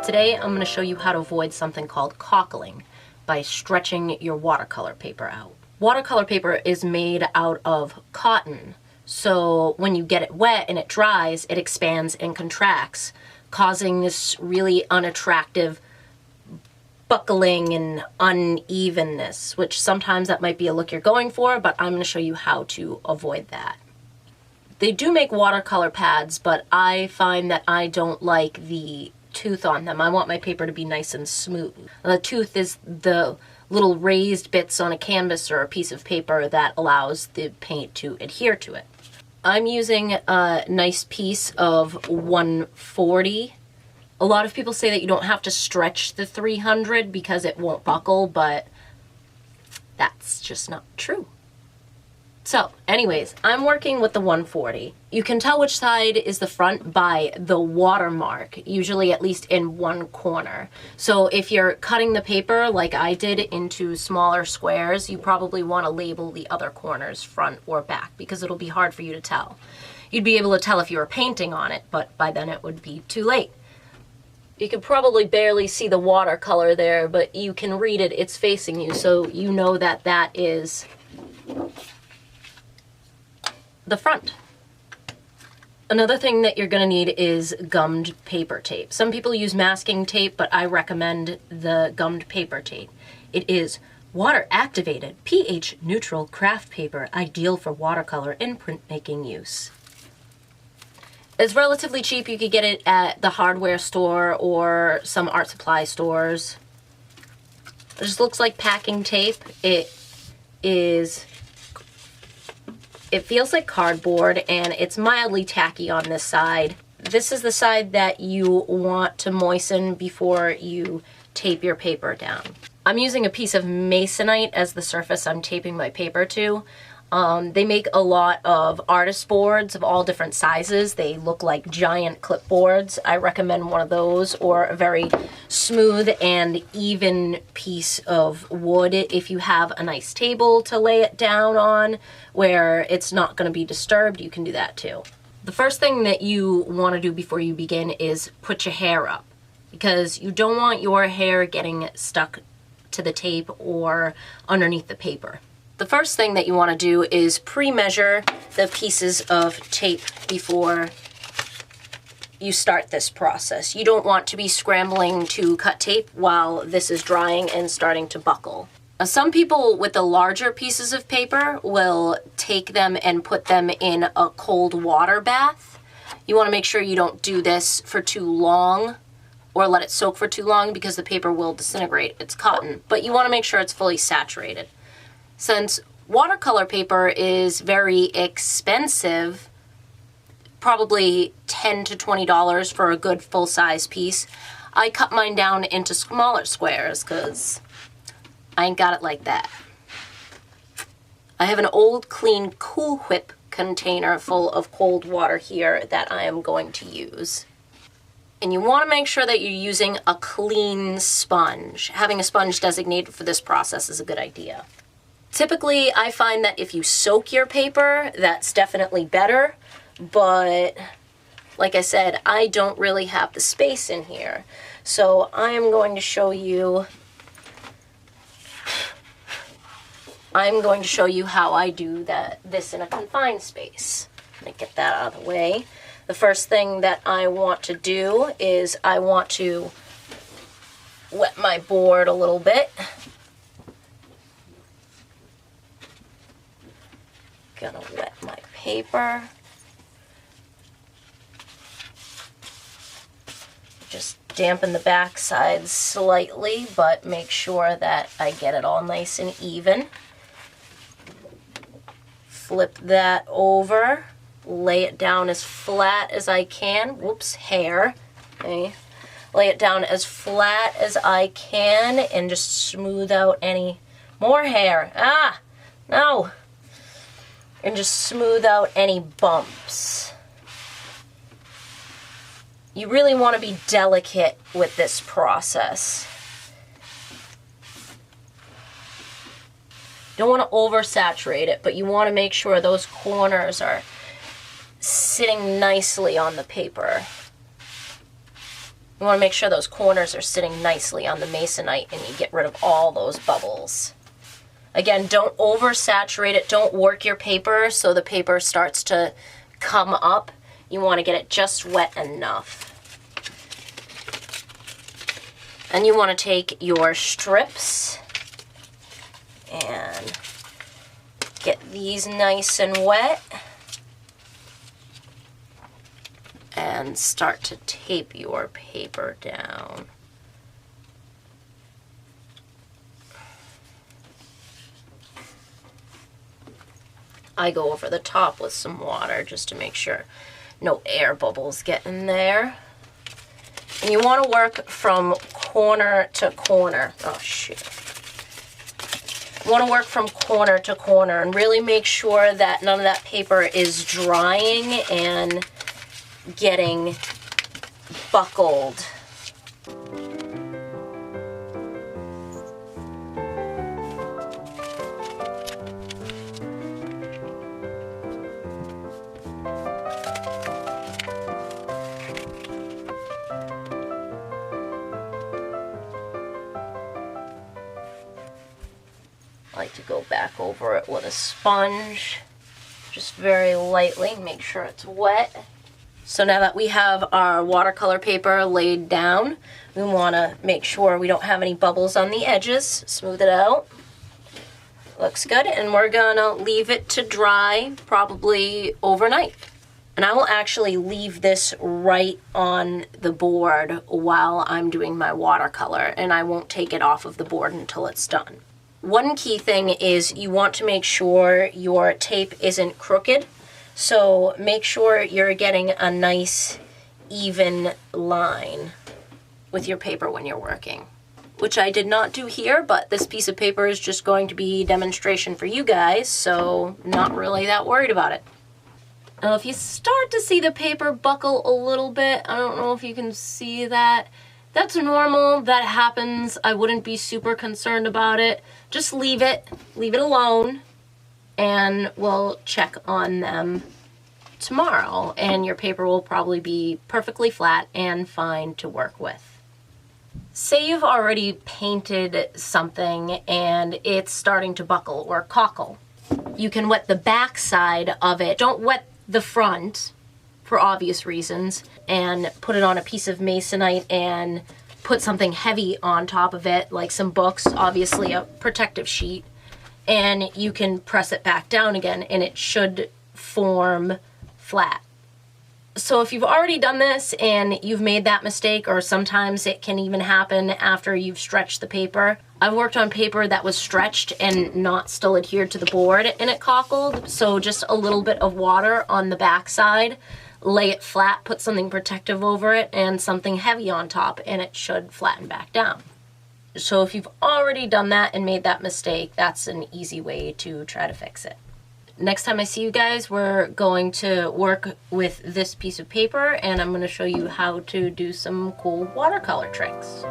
Today I'm going to show you how to avoid something called cockling by stretching your watercolor paper out. Watercolor paper is made out of cotton, so when you get it wet and it dries, it expands and contracts, causing this really unattractive buckling and unevenness, which sometimes that might be a look you're going for, but I'm going to show you how to avoid that. They do make watercolor pads, but I find that I don't like the tooth on them. I want my paper to be nice and smooth. The tooth is the little raised bits on a canvas or a piece of paper that allows the paint to adhere to it. I'm using a nice piece of 140. A lot of people say that you don't have to stretch the 300 because it won't buckle, but that's just not true. So, anyways, I'm working with the 140. You can tell which side is the front by the watermark, usually at least in one corner. So if you're cutting the paper like I did into smaller squares, you probably want to label the other corners front or back because it'll be hard for you to tell. You'd be able to tell if you were painting on it, but by then it would be too late. You can probably barely see the watercolor there, but you can read it. It's facing you, so you know that that is the front. Another thing that you're going to need is gummed paper tape. Some people use masking tape, but I recommend the gummed paper tape. It is water activated, pH neutral craft paper, ideal for watercolor and printmaking use. It's relatively cheap. You could get it at the hardware store or some art supply stores. It just looks like packing tape. It feels like cardboard and it's mildly tacky on this side. This is the side that you want to moisten before you tape your paper down. I'm using a piece of masonite as the surface I'm taping my paper to. They make a lot of artist boards of all different sizes. They look like giant clipboards. I recommend one of those or a very smooth and even piece of wood if you have a nice table to lay it down on where it's not going to be disturbed. You can do that too. The first thing that you want to do before you begin is put your hair up because you don't want your hair getting stuck to the tape or underneath the paper. The first thing that you want to do is pre-measure the pieces of tape before you start this process. You don't want to be scrambling to cut tape while this is drying and starting to buckle. Some people with the larger pieces of paper will take them and put them in a cold water bath. You want to make sure you don't do this for too long or let it soak for too long because the paper will disintegrate. It's cotton, but you want to make sure it's fully saturated. Since watercolor paper is very expensive, probably $10 to $20 for a good full-size piece, I cut mine down into smaller squares because I ain't got it like that. I have an old clean Cool Whip container full of cold water here that I am going to use. And you want to make sure that you're using a clean sponge. Having a sponge designated for this process is a good idea. Typically, I find that if you soak your paper, that's definitely better, but like I said, I don't really have the space in here. So I am going to show you how I do this in a confined space. Let me get that out of the way. The first thing that I want to do is I want to wet my board a little bit. Gonna wet my paper. Just dampen the back sides slightly, but make sure that I get it all nice and even. Flip that over, lay it down as flat as I can. Whoops, hair. Okay. Lay it down as flat as I can and just smooth out any more hair. Ah, no. And just smooth out any bumps. You really want to be delicate with this process. You don't want to oversaturate it, but you want to make sure those corners are sitting nicely on the paper. You want to make sure those corners are sitting nicely on the masonite and you get rid of all those bubbles. Again, don't oversaturate it. Don't work your paper so the paper starts to come up. You want to get it just wet enough. And you want to take your strips and get these nice and wet and start to tape your paper down. I go over the top with some water just to make sure no air bubbles get in there. And you want to work from corner to corner. Oh, shoot. You want to work from corner to corner and really make sure that none of that paper is drying and getting buckled. I like to go back over it with a sponge, just very lightly, make sure it's wet. So now that we have our watercolor paper laid down, we want to make sure we don't have any bubbles on the edges. Smooth it out. Looks good, and we're gonna leave it to dry probably overnight. And I will actually leave this right on the board while I'm doing my watercolor, and I won't take it off of the board until it's done. One key thing is you want to make sure your tape isn't crooked. So make sure you're getting a nice even line with your paper when you're working, which I did not do here, but this piece of paper is just going to be demonstration for you guys, so not really that worried about it. Now if you start to see the paper buckle a little bit, I don't know if you can see that. That's normal, that happens. I wouldn't be super concerned about it. Just leave it alone, and we'll check on them tomorrow, and your paper will probably be perfectly flat and fine to work with. Say you've already painted something and it's starting to buckle or cockle. You can wet the back side of it. Don't wet the front, for obvious reasons, and put it on a piece of masonite and put something heavy on top of it, like some books, obviously a protective sheet, and you can press it back down again and it should form flat. So if you've already done this and you've made that mistake, or sometimes it can even happen after you've stretched the paper. I've worked on paper that was stretched and not still adhered to the board and it cockled, so just a little bit of water on the back side, lay it flat, put something protective over it and something heavy on top, and it should flatten back down. So if you've already done that and made that mistake, that's an easy way to try to fix it. Next time I see you guys, we're going to work with this piece of paper and I'm going to show you how to do some cool watercolor tricks.